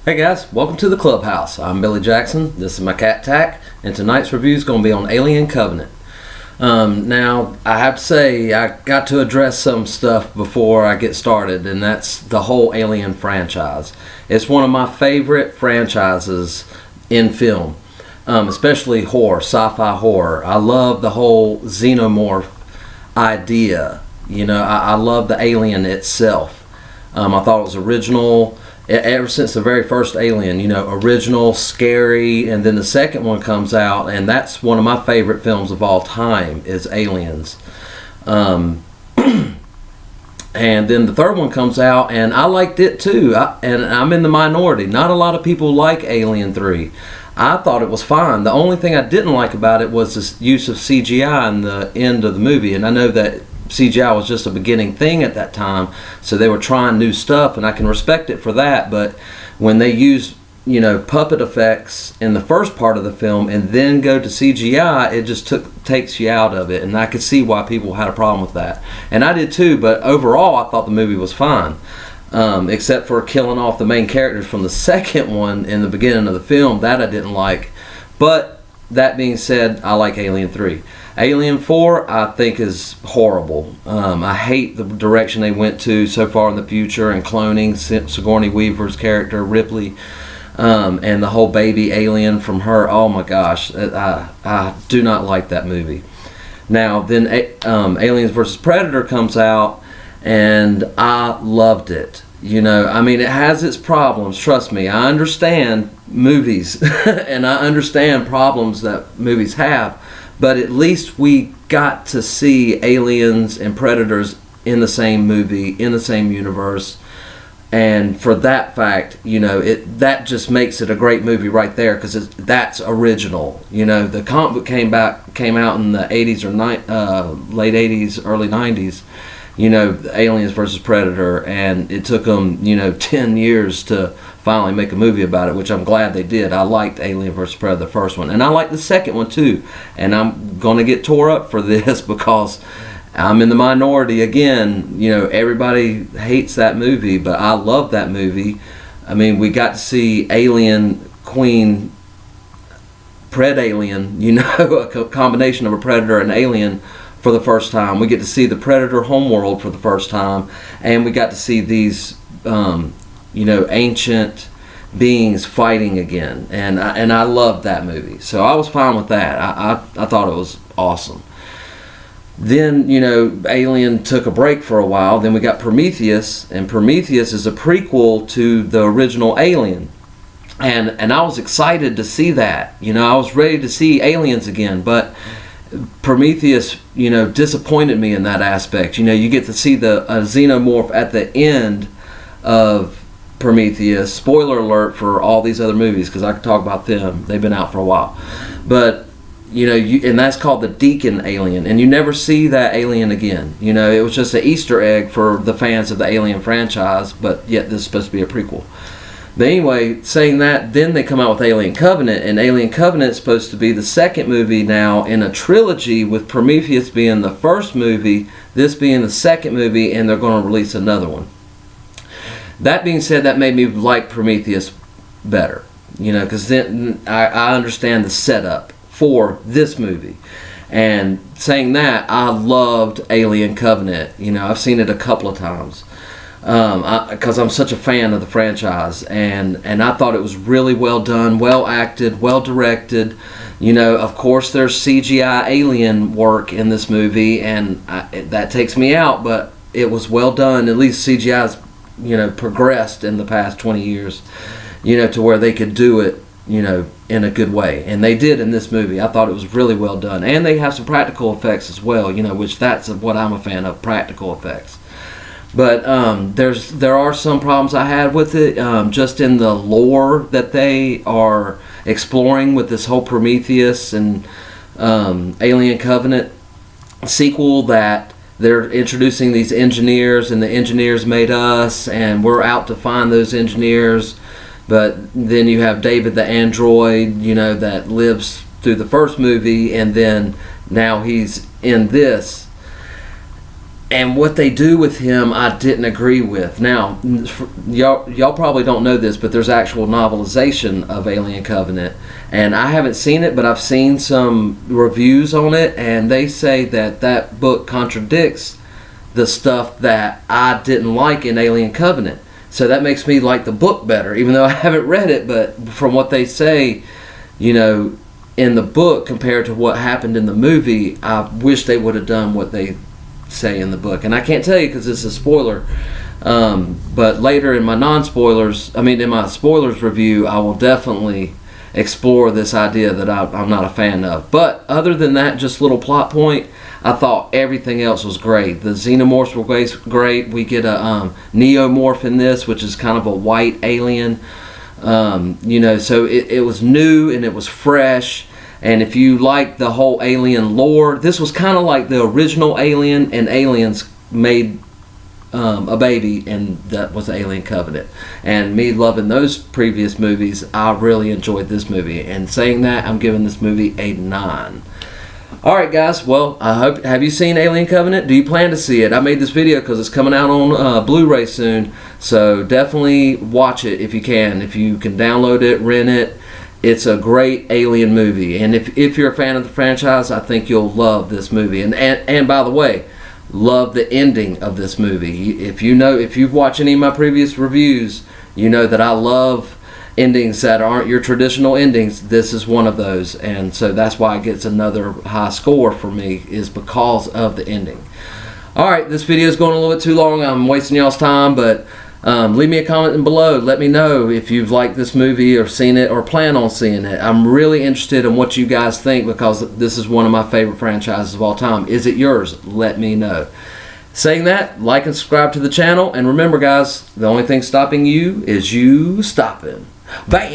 Hey guys, welcome to the Clubhouse. I'm Billy Jackson. This is my cat Tack, and tonight's review is going to be on Alien Covenant. Now, I have to say, I got to address some stuff before I get started, and that's the whole Alien franchise. It's one of my favorite franchises in film, especially horror, sci-fi horror. I love the whole xenomorph idea. You know, I love the alien itself. I thought it was original. Ever since the very first Alien, you know, original, scary, and then the second one comes out, and that's one of my favorite films of all time is Aliens. And then the third one comes out, and I liked it too, and I'm in the minority. Not a lot of people like Alien 3. I thought it was fine. The only thing I didn't like about it was the use of CGI in the end of the movie, and I know that CGI was just a beginning thing at that time, so they were trying new stuff, and I can respect it for that. But when they use, you know, puppet effects in the first part of the film and then go to CGI, it just takes you out of it, and I could see why people had a problem with that, and I did too. But overall, I thought the movie was fine, except for killing off the main characters from the second one in the beginning of the film. That I didn't like. But that being said, I like Alien 3. Alien 4, I think, is horrible. I hate the direction they went to so far in the future, and cloning Sigourney Weaver's character, Ripley, and the whole baby alien from her. Oh my gosh, I do not like that movie. Now, then Aliens vs. Predator comes out, and I loved it. You know, I mean, it has its problems, trust me. I understand movies, and I understand problems that movies have. But at least we got to see aliens and predators in the same movie, in the same universe. And for that fact, you know, that just makes it a great movie right there, because that's original. You know, the comic book came out in the 80s or late 80s, early 90s. You know, Aliens versus Predator, and it took them, you know, 10 years to finally make a movie about it, which I'm glad they did. I liked Alien vs. Predator, the first one, and I liked the second one too. And I'm going to get tore up for this because I'm in the minority again. You know, everybody hates that movie, but I love that movie. I mean, we got to see Alien Queen, Predalien, you know, a combination of a predator and alien for the first time. We get to see the Predator homeworld for the first time, and we got to see these you know, ancient beings fighting again, and I loved that movie, so I was fine with that. I thought it was awesome. Then, you know, Alien took a break for a while. Then we got Prometheus, and Prometheus is a prequel to the original Alien, and I was excited to see that. You know, I was ready to see aliens again, but Prometheus, you know, disappointed me in that aspect. You know, you get to see the xenomorph at the end of Prometheus. Spoiler alert for all these other movies, because I could talk about them. They've been out for a while. But, you know, and that's called the Deacon alien, and you never see that alien again. You know, it was just an Easter egg for the fans of the Alien franchise, but yet this is supposed to be a prequel. But anyway, saying that, then they come out with Alien Covenant, and Alien Covenant is supposed to be the second movie now in a trilogy, with Prometheus being the first movie, this being the second movie, and they're going to release another one. That being said, that made me like Prometheus better, you know, because then I understand the setup for this movie. And saying that, I loved Alien Covenant. You know, I've seen it a couple of times. Because I'm such a fan of the franchise, and I thought it was really well done, well acted, well directed. You know, of course there's CGI alien work in this movie, and that takes me out, but it was well done. At least CGI's, you know, progressed in the past 20 years, you know, to where they could do it, you know, in a good way, and they did in this movie. I thought it was really well done, and they have some practical effects as well, you know, which that's what I'm a fan of, practical effects. But there are some problems I had with it, just in the lore that they are exploring with this whole Prometheus and Alien Covenant sequel, that they're introducing these engineers, and the engineers made us, and we're out to find those engineers. But then you have David the android, you know, that lives through the first movie, and then now he's in this. and what they do with him, I didn't agree with. Now, y'all probably don't know this, but there's actual novelization of Alien Covenant, and I haven't seen it, but I've seen some reviews on it, and they say that that book contradicts the stuff that I didn't like in Alien Covenant. So that makes me like the book better, even though I haven't read it. But from what they say, you know, in the book compared to what happened in the movie, I wish they would have done what they say in the book. And I can't tell you because it's a spoiler. But later in my in my spoilers review, I will definitely explore this idea that I'm not a fan of. But other than that, just little plot point, I thought everything else was great. The xenomorphs were great. We get a neomorph in this, which is kind of a white alien. You know, so it was new and it was fresh. And if you like the whole Alien lore, this was kind of like the original Alien, and Aliens made a baby, and that was Alien Covenant. And me loving those previous movies, I really enjoyed this movie. And saying that, I'm giving this movie a 9. Alright guys, well, have you seen Alien Covenant? Do you plan to see it? I made this video because it's coming out on Blu-ray soon, so definitely watch it if you can. If you can download it, rent it. It's a great Alien movie, and if you're a fan of the franchise, I think you'll love this movie. And by the way, love the ending of this movie. If you've watched any of my previous reviews, you know that I love endings that aren't your traditional endings. This is one of those, and so that's why it gets another high score for me, is because of the ending. Alright, this video is going a little bit too long. I'm wasting y'all's time, but leave me a comment below. Let me know if you've liked this movie or seen it or plan on seeing it. I'm really interested in what you guys think, because this is one of my favorite franchises of all time. Is it yours? Let me know. Saying that, like and subscribe to the channel, and remember guys, the only thing stopping you is you stopping. Bam!